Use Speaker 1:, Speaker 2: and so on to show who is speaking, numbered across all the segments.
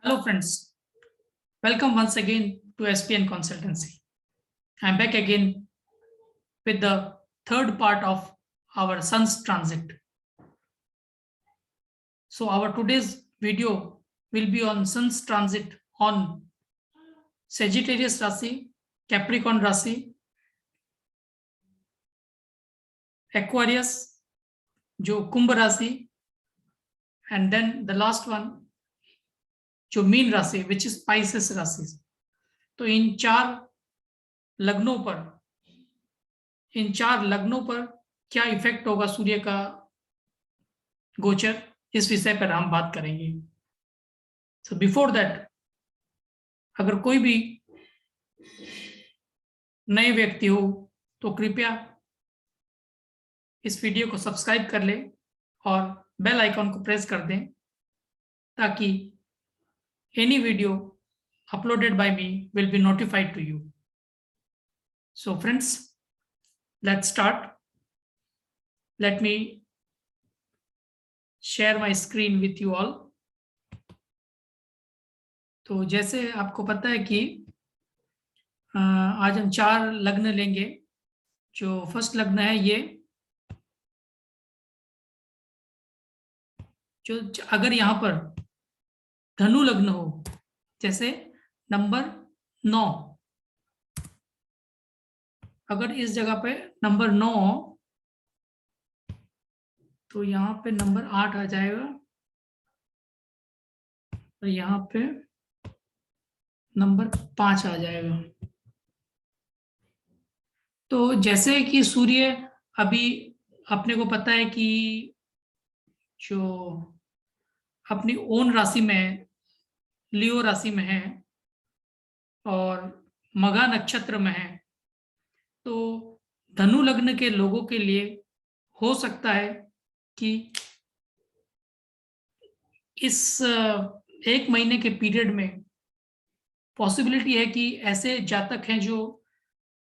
Speaker 1: Hello friends, welcome once again to SPN Consultancy. I'm back again with the third part of our Sun's transit. So our today's video will be on Sun's transit on Sagittarius Rasi, Capricorn Rasi, Aquarius, जो कुंभ राशि, and then the last one जो mean राशि which is Pisces राशि. तो इन चार लग्नों पर क्या effect होगा सूर्य का गोचर, इस विषय पर हम बात करेंगे. सो बिफोर दैट, अगर कोई भी नए व्यक्ति हो तो कृपया इस वीडियो को सब्सक्राइब कर ले और बेल आइकॉन को प्रेस कर दें ताकि any video uploaded by me will be notified to you. So friends, let's start. Let me share my screen with you all. तो जैसे आपको पता है कि आज हम 4 लग्न लेंगे. जो फर्स्ट लग्न है ये, जो अगर यहाँ पर धनु लग्न हो, जैसे नंबर 9, अगर इस जगह पे नंबर 9 हो तो यहाँ पे नंबर 8 आ जाएगा और यहाँ पे नंबर 5 आ जाएगा. तो जैसे कि सूर्य अभी अपने को पता है कि जो अपनी ओन राशि में, लियो राशि में है और मघा नक्षत्र में है, तो धनु लग्न के लोगों के लिए हो सकता है कि इस 1 महीने के पीरियड में पॉसिबिलिटी है कि ऐसे जातक हैं जो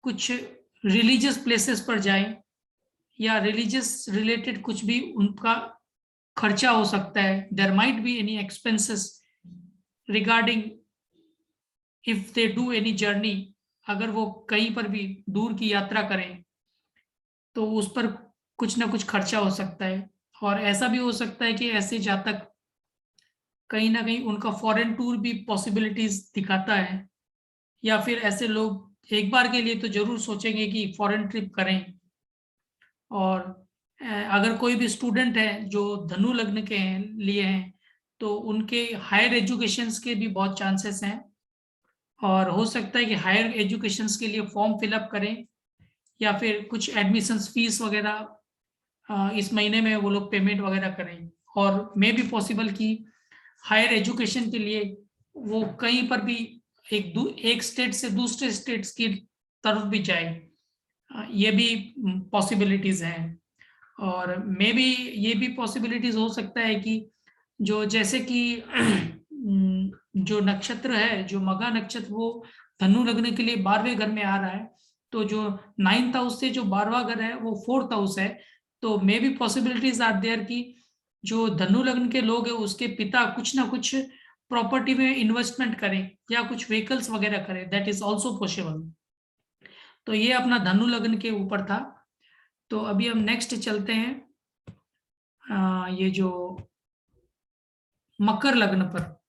Speaker 1: कुछ रिलीजियस प्लेसेस पर जाएं या रिलीजियस रिलेटेड कुछ भी उनका खर्चा हो सकता है. There might be any expenses regarding if they do any journey. अगर वो कहीं पर भी दूर की यात्रा करें तो उस पर कुछ ना कुछ खर्चा हो सकता है. और ऐसा भी हो सकता है कि ऐसे जातक कहीं ना कहीं उनका फॉरेन टूर भी पॉसिबिलिटीज दिखाता है, या फिर ऐसे लोग एक बार के लिए तो जरूर सोचेंगे कि फॉरेन ट्रिप करें. और अगर कोई भी स्टूडेंट है जो धनु लग्न के लिए हैं तो उनके हायर एजुकेशंस के भी बहुत चांसेस हैं और हो सकता है कि हायर एजुकेशंस के लिए फॉर्म फिलअप करें या फिर कुछ एडमिशंस फीस वगैरह इस महीने में वो लोग पेमेंट वगैरह करें. और मे भी पॉसिबल कि हायर एजुकेशन के लिए वो कहीं पर भी एक स्टेट से दूसरे स्टेट्स की तरफ भी जाए. ये भी पॉसिबिलिटीज हैं. और मे भी ये भी पॉसिबिलिटीज हो सकता है कि जो जैसे कि जो नक्षत्र है, जो मघा नक्षत्र, वो धनु लग्न के लिए 12वें घर में आ रहा है. तो जो 9th हाउस से जो 12वां घर है वो 4th हाउस है. तो maybe possibilities are there कि जो धनु लग्न के लोग हैं उसके पिता कुछ ना कुछ प्रॉपर्टी में इन्वेस्टमेंट करें या कुछ व्हीकल्स वगैरह करें. That is also possible. तो ये अपना धनु लग्न के ऊपर था. तो अभी हम नेक्स्ट चलते हैं ये जो मकर लग्न पर.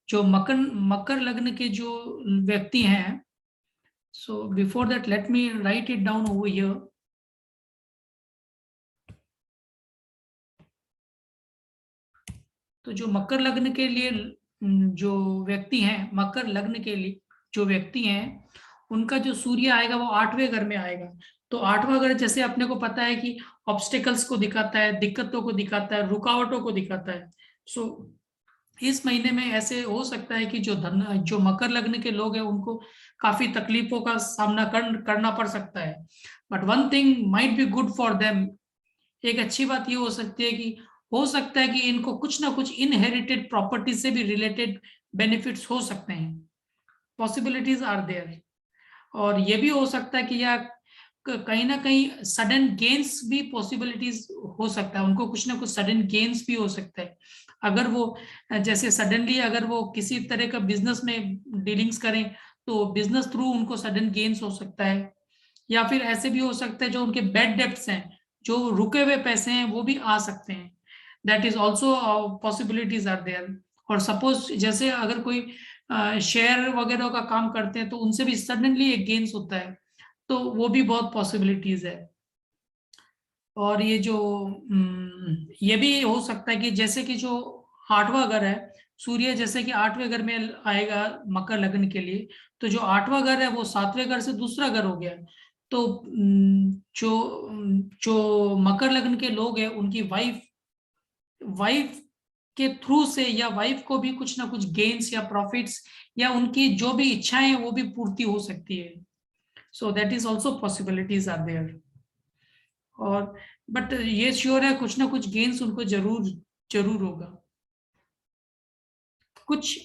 Speaker 1: जो मकर लग्न के जो व्यक्ति हैं, so before that let me right it down over here. तो जो मकर लग्न के लिए जो व्यक्ति हैं, मकर लग्न के लिए जो व्यक्ति हैं, उनका जो सूर्य आएगा वो 8वें घर में आएगा. तो 8वां घर जैसे अपने को पता है कि ऑब्स्टेकल्स को दिखाता है, दिक्कतों को दिखाता है, रुकावटों को दिखाता है. सो इस महीने में ऐसे हो सकता है कि जो मकर लग्न के लोग हैं उनको काफी तकलीफों का सामना करना पड़ सकता है. But one thing might be good for them. एक अच्छी बात ये हो सकती है कि हो सकता है कि इनको कुछ ना कुछ इनहेरिटेड प्रॉपर्टी से भी रिलेटेड बेनिफिट्स हो सकते हैं. Possibilities are there. और ये भी हो सकता है कि या कहीं ना कहीं सडन गेन्स भी पॉसिबिलिटीज हो सकता है, उनको कुछ ना कुछ सडन गेन्स भी हो सकता है अगर वो जैसे सडनली अगर वो किसी तरह का बिजनेस में डीलिंग्स करें तो बिजनेस थ्रू उनको सडन गेन्स हो सकता है। या फिर ऐसे भी हो सकता है जो उनके बेड डेब्ट्स हैं, जो रुके हुए पैसे हैं, वो भी आ सकते हैं। That is also possibilities are there. और सपोज जैसे अगर कोई शेयर वगैरह का काम करते हैं तो उनसे भी सडनली एक गेन्स होता है, तो वो भी बहुत पॉसिबिलिटीज है। और ये जो ये भी हो सकता है कि जैसे कि जो 8वां घर है, सूर्य जैसे कि 8वें घर में आएगा मकर लग्न के लिए, तो जो 8वां घर है वो 7वें घर से दूसरा घर हो गया। तो जो मकर लग्न के लोग हैं उनकी वाइफ वाइफ के थ्रू से या वाइफ को भी कुछ ना कुछ गेन्स या प्रॉफिट्स या उनकी जो भी इच्छाएं हैं वो भी पूर्ति हो सकती है। So that is also possibilities are there. और बट ये श्योर है कुछ ना कुछ गेन्स उनको जरूर जरूर होगा। कुछ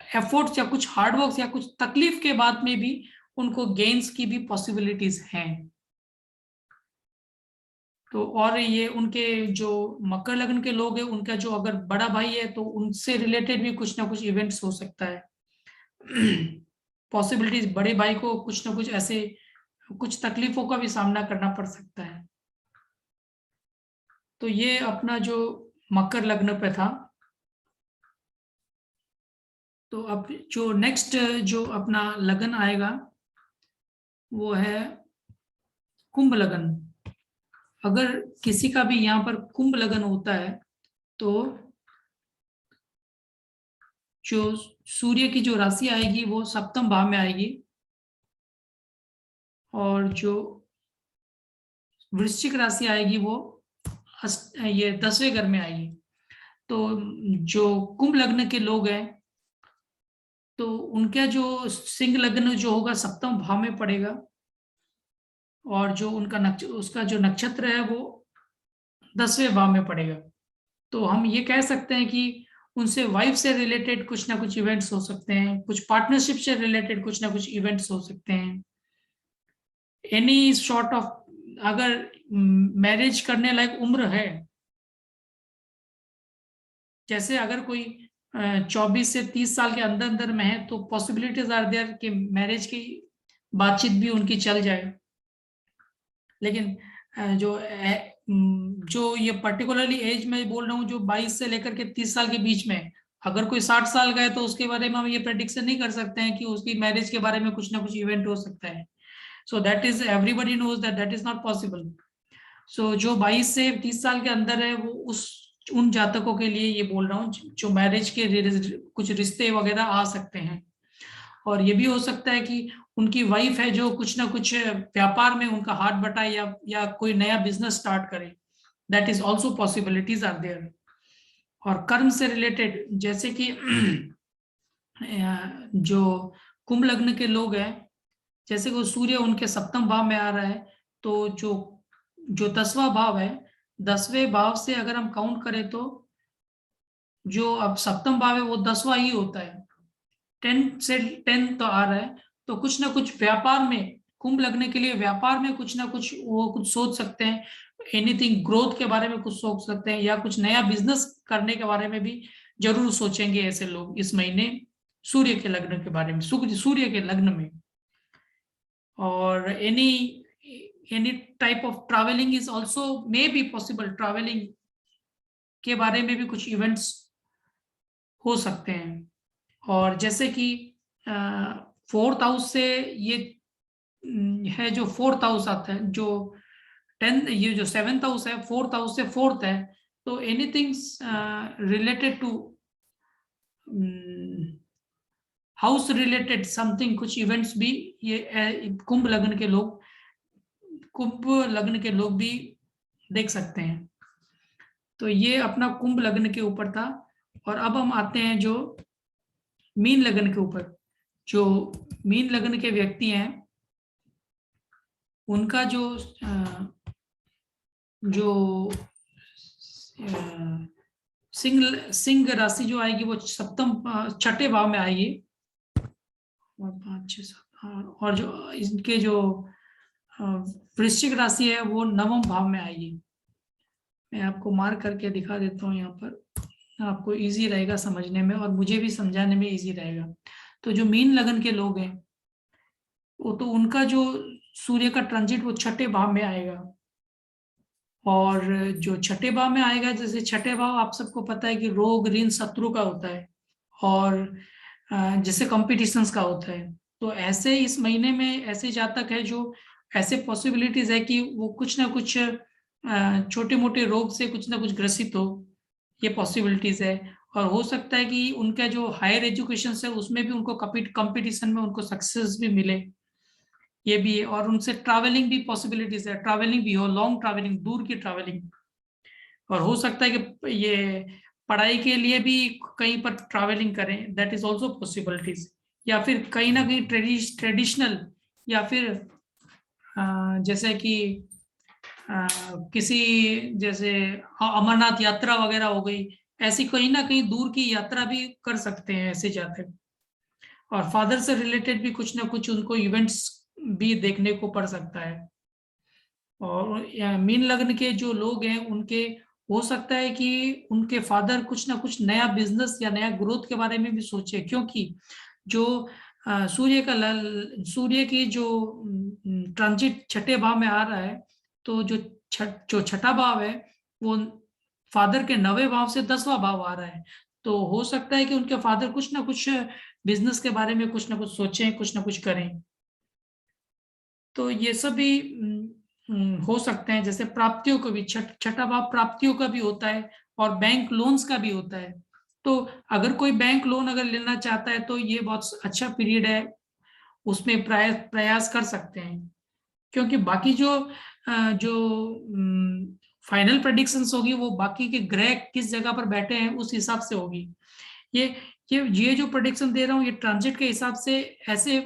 Speaker 1: एफर्ट्स या कुछ हार्डवर्क या कुछ तकलीफ के बाद में भी उनको गेन्स की भी पॉसिबिलिटीज हैं। तो और ये उनके जो मकर लग्न के लोग हैं उनका जो अगर बड़ा भाई है तो उनसे रिलेटेड भी कुछ ना कुछ इवेंट्स हो सकता है। पॉसिबिलिटीज बड़े भाई को कुछ ना कुछ ऐसे कुछ तकलीफों का भी सामना करना पड़ सकता है। तो ये अपना जो मकर लग्न पे था। तो अब जो नेक्स्ट जो अपना लगन आएगा वो है कुंभ लगन। अगर किसी का भी यहाँ पर कुंभ लगन होता है तो जो सूर्य की जो राशि आएगी वो सप्तम भाव में आएगी और जो वृश्चिक राशि आएगी वो ये 10वें घर में आएगी। तो जो कुंभ लग्न के लोग हैं तो उनका जो सिंह लग्न जो होगा सप्तम भाव में पड़ेगा और जो उनका उसका जो नक्षत्र है वो 10वें भाव में पड़ेगा। तो हम ये कह सकते हैं कि उनसे वाइफ से रिलेटेड कुछ ना कुछ इवेंट्स हो सकते हैं, कुछ पार्टनरशिप से रिलेटेड कुछ ना कुछ इवेंट्स हो सकते हैं। एनी सॉर्ट ऑफ अगर मैरिज करने लायक उम्र है, जैसे अगर कोई 24 से 30 साल के अंदर अंदर में है तो पॉसिबिलिटीज आर देयर कि मैरिज की बातचीत भी उनकी चल जाए। लेकिन जो ये पर्टिकुलरली एज में बोल रहा हूँ जो 22 से लेकर के 30 साल के बीच में, अगर कोई 60 साल का है तो उसके बारे में हम ये प्रेडिक्शन नहीं कर सकते हैं कि उसकी मैरिज के बारे में कुछ ना कुछ इवेंट हो सकता है। So that is everybody knows that that is not possible. So जो 22 से 30 साल के अंदर है वो उन जातकों के लिए ये बोल रहा हूँ जो मैरिज के कुछ रिश्ते वगैरह आ सकते हैं। और ये भी हो सकता है कि उनकी वाइफ है जो कुछ ना कुछ व्यापार में उनका हाथ बटाए या कोई नया बिजनेस स्टार्ट करे। That is also possibilities are there. और कर्म से रिलेटेड जैसे कि जो कुंभ लग्न के लोग हैं, जैसे कि सूर्य उनके सप्तम भाव में आ रहा है, तो जो जो 10वां भाव है, 10वें भाव से अगर हम काउंट करें तो जो अब सप्तम भाव है वो 10वां ही होता है। 10 से 10 तो आ रहा है, तो कुछ ना कुछ व्यापार में कुंभ लगने के लिए व्यापार में कुछ ना कुछ वो कुछ सोच सकते हैं। एनीथिंग ग्रोथ के बारे में कुछ सोच सकते हैं या कुछ नया बिजनेस करने के बारे में भी जरूर सोचेंगे ऐसे लोग इस महीने सूर्य के लग्न के बारे में, सूर्य के लग्न में। और any type of travelling is also may be possible. Travelling के बारे में भी कुछ इवेंट्स हो सकते हैं। और जैसे कि 4th हाउस से ये है जो 4th हाउस आता है, जो 10 ये जो 7th हाउस है 4th हाउस से 4th है, तो anything related to house related something कुछ इवेंट्स भी ये कुंभ लग्न के लोग भी देख सकते हैं। तो ये अपना कुंभ लग्न के ऊपर था। और अब हम आते हैं जो मीन लग्न के ऊपर। जो मीन लग्न के व्यक्ति हैं उनका जो सिंह राशि जो आएगी वो सप्तम 6ठे भाव में आएगी। और 5 6 7 और जो इनके जो वृश्चिक राशि है वो 9वें भाव में आएगी। मैं आपको मार्क करके दिखा देता हूँ यहाँ पर, आपको इजी रहेगा समझने में और मुझे भी समझाने में इजी रहेगा। तो जो मीन लगन के लोग हैं वो तो उनका जो सूर्य का ट्रांजिट वो 6ठे भाव में आएगा, और जो 6ठे भाव में आएगा, जैसे 6ठे भाव आप सबको पता है कि रोग ऋण शत्रु का होता है और जैसे कॉम्पिटिशन्स का होता है। तो ऐसे इस महीने में ऐसे जातक है जो ऐसे पॉसिबिलिटीज है कि वो कुछ ना कुछ छोटे मोटे रोग से कुछ ना कुछ ग्रसित हो, ये पॉसिबिलिटीज है। और हो सकता है कि उनका जो हायर एजुकेशन है उसमें भी उनको कंपटीशन में उनको सक्सेस भी मिले, ये भी है। और उनसे ट्रैवलिंग भी पॉसिबिलिटीज है, ट्रैवलिंग भी हो, लॉन्ग ट्रैवलिंग, दूर की ट्रैवलिंग। और हो सकता है कि ये पढ़ाई के लिए भी कहीं पर ट्रैवलिंग करें, दैट इज ऑल्सो पॉसिबिलिटीज। या फिर कहीं ना कहीं ट्रेडिशनल, या फिर जैसे कि किसी जैसे अमरनाथ यात्रा वगैरह हो गई, ऐसी कहीं ना कहीं दूर की यात्रा भी कर सकते हैं ऐसे जाते। और फादर से रिलेटेड भी कुछ ना कुछ उनको इवेंट्स भी देखने को पड़ सकता है। और मीन लग्न के जो लोग हैं उनके हो सकता है कि उनके फादर कुछ ना कुछ नया बिजनेस या नया ग्रोथ के बारे में भी सोचे, क्योंकि जो सूर्य की जो ट्रांजिट 6ठे भाव में आ रहा है, तो जो जो 6ठा भाव है वो फादर के 9वें भाव से 10वां भाव आ रहा है। तो हो सकता है कि उनके फादर कुछ ना कुछ बिजनेस के बारे में कुछ ना कुछ सोचें, कुछ ना कुछ करें। तो ये सब भी हो सकते हैं। जैसे प्राप्तियों को भी 6ठा भाव प्राप्तियों का भी होता है और बैंक लोन्स का भी होता है। तो अगर कोई बैंक लोन अगर लेना चाहता है तो ये बहुत अच्छा पीरियड है, उसमें प्रयास कर सकते हैं। क्योंकि बाकी जो फाइनल प्रेडिक्शंस होगी वो बाकी के ग्रह किस जगह पर बैठे हैं उस हिसाब से होगी। ये ये जो प्रेडिक्शन दे रहा हूँ ये ट्रांजिट के हिसाब से ऐसे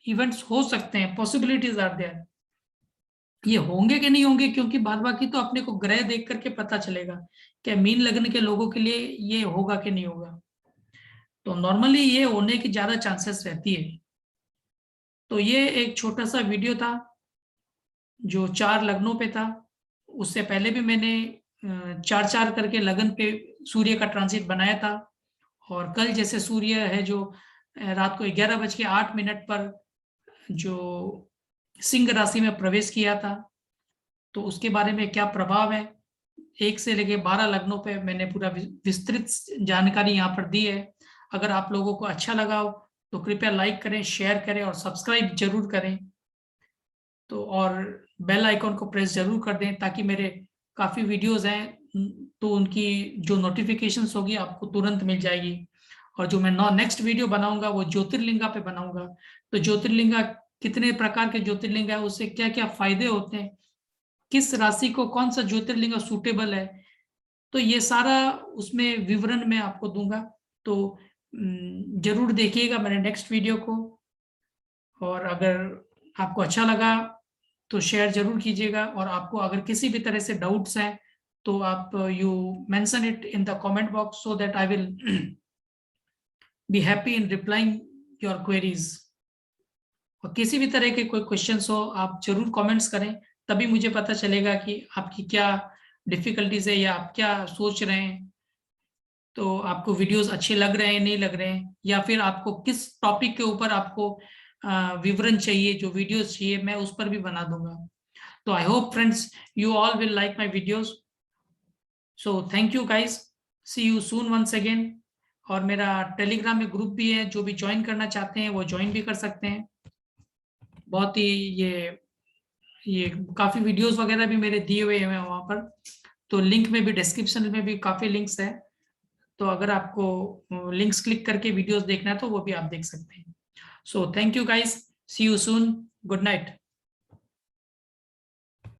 Speaker 1: इवेंट्स हो सकते हैं, पॉसिबिलिटीज आर देयर। ये होंगे कि नहीं होंगे, क्योंकि बाद बाकी तो अपने को ग्रह देख करके पता चलेगा क्या मीन लग्न के लोगों के लिए ये होगा कि नहीं होगा। तो नॉर्मली ये होने की ज्यादा चांसेस रहती है। तो ये एक छोटा सा वीडियो था जो 4 लग्नों पे था। उससे पहले भी मैंने 4-4 करके लगन पे सूर्य का ट्रांजिट बनाया था। और कल जैसे सूर्य है जो रात को 11:08 पर जो सिंह राशि में प्रवेश किया था, तो उसके बारे में क्या प्रभाव है 1 से लेके 12 लग्नों पे मैंने पूरा विस्तृत जानकारी यहाँ पर दी है। अगर आप लोगों को अच्छा लगा हो तो कृपया लाइक करें, शेयर करें और सब्सक्राइब जरूर करें। तो और बेल आइकॉन को प्रेस जरूर कर दें ताकि मेरे काफ़ी वीडियोस हैं तो उनकी जो नोटिफिकेशंस होगी आपको तुरंत मिल जाएगी। और जो मैं नेक्स्ट वीडियो बनाऊंगा वो ज्योतिर्लिंगा पे बनाऊंगा। तो ज्योतिर्लिंगा कितने प्रकार के ज्योतिर्लिंग है, उससे क्या क्या फायदे होते हैं, किस राशि को कौन सा ज्योतिर्लिंग सूटेबल है, तो ये सारा उसमें विवरण मैं आपको दूंगा। तो जरूर देखिएगा मेरे नेक्स्ट वीडियो को। और अगर आपको अच्छा लगा तो शेयर जरूर कीजिएगा। और आपको अगर किसी भी तरह से डाउट्स हैं तो आप you mention it in the comment box so that I will be happy in replying your queries. और किसी भी तरह के कोई क्वेश्चंस हो आप जरूर कमेंट्स करें, तभी मुझे पता चलेगा कि आपकी क्या डिफिकल्टीज है या आप क्या सोच रहे हैं। तो आपको वीडियोस अच्छे लग रहे हैं नहीं लग रहे हैं, या फिर आपको किस टॉपिक के ऊपर आपको विवरण चाहिए, जो वीडियोस चाहिए मैं उस पर भी बना दूंगा। तो I hope friends you all will like my videos. So thank you guys, see you soon once again. और मेरा टेलीग्राम में ग्रुप भी है, जो भी ज्वाइन करना चाहते हैं वो ज्वाइन भी कर सकते हैं। बहुत ही ये काफी वीडियोस वगैरह भी मेरे दिए हुए हैं वहां पर। तो लिंक में भी, डिस्क्रिप्शन में भी काफी लिंक्स है। तो अगर आपको लिंक्स क्लिक करके वीडियोस देखना है तो वो भी आप देख सकते हैं। So thank you guys, see you soon, good night.